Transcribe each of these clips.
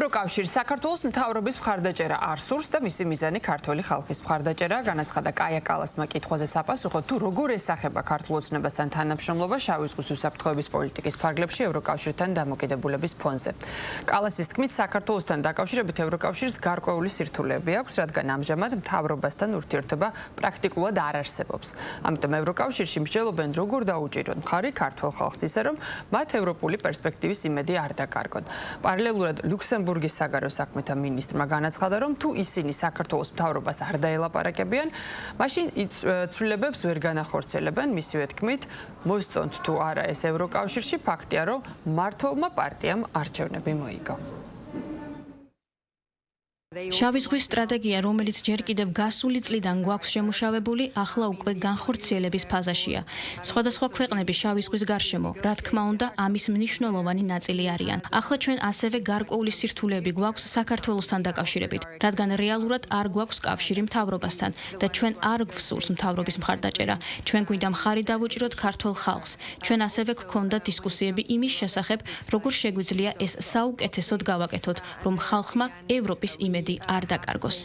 ევროკავშირი საქართველოს მთავრობის მხარდაჭერა არ სურს და მისი მიზანი ქართული ხალხის მხარდაჭერა. განაცხადა კაია კალასმა კითხვაზე საპასუხოდ, თუ როგორ ესახება ქართულ ოცნებასთან თანამშრომლობა შავი ზღვის უსაფრთხოების პოლიტიკის ფარგლებში ევროკავშირთან დამოკიდებულების ფონზე. კალასის თქმით, საქართველოსთან დაკავშირებით ევროკავშირს გარკვეული სირთულეები აქვს, რადგან ამჟამად მთავრობასთან ურთიერთობა პრაქტიკულად არ არსებობს. ამიტომ ევროკავშირში მსჯელობენ, როგორ დაუჭირონ მხარი ქართულ ხალხს ისე, რომ მათ ევროპული პერსპექტივის იმედი არ დაკარგონ. პარალელურად ლუქსემბურგის საგარეო საქმეთა მინისტრმა განაცხადა, რომ თუ ისინი საქართველოს მთავრობას არ დაელაპარაკებიან, მაშინ ცვლილებებს ვერ განახორციელებენ. მისივე თქმით, მოსწონთ თუ არა ეს ევროკავშირში, ფაქტია, რომ მმართველმა პარტიამ არჩევნები მოიგო. შავი ზღვის სტრატეგია, რომელიც ჯერ კიდევ გასული წლიდან გვაქვს შემუშავებული, ახლა უკვე განხორციელების ფაზაშია. სხვადასხვა ქვეყნები შავი ზღვის გარშემო, რა თქმა უნდა, ამის მნიშვნელოვანი ნაწილი არიან. ახლა ჩვენ ასევე გარკვეული სირთულეები გვაქვს საქართველოსთან დაკავშირებით, რადგან რეალურად არ გვაქვს კავშირი მთავრობასთან და ჩვენ არ გვსურს მთავრობის მხარდაჭერა. ჩვენ გვინდა მხარი დავუჭიროთ ქართულ ხალხს. ჩვენ ასევე გვქონდა დისკუსიები იმის შესახებ, როგორ შეგვიძლია ეს საუკეთესოდ გავაკეთოთ, რომ ხალხმა ევროპის იმედი არ დაკარგოს.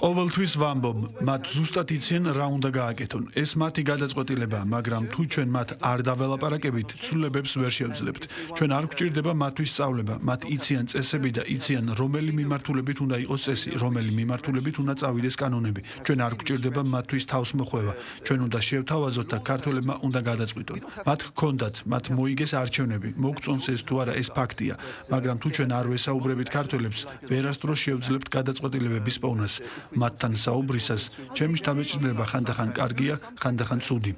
ყოველთვის ვამბობ, მათ ზუსტად იციან რა უნდა გააკეთონ. ეს მათი გადაწყვეტილებაა, მაგრამ თუ ჩვენ მათ არ დაველაპარაკებით, ცვლილებებს ვერ შევძლებთ. ჩვენ არ გვჭირდება მათთვის სწავლება, მათ იციან წესები და იციან, რომელი მიმართულებით უნდა იყოს წესი, რომელი მიმართულებით უნდა წავიდეს კანონები. ჩვენ არ გვჭირდება მათთვის თავს მოხვევა. ჩვენ უნდა შევთავაზოთ და ქართველებმა უნდა გადაწყვიტონ. მათ ჰქონდათ, მათ მოიგეს არჩევნები, მოგწონს ეს თუ არა, ეს ფაქტია, მაგრამ თუ ჩვენ არ ვესაუბრებით ქართველებს, ვერასდროს შევძლებთ გადაწყვეტილებების პოვნას. მათთან საუბრისას ჩემი შთაბეჭდილება ხანდახან კარგია, ხანდახან ცუდი.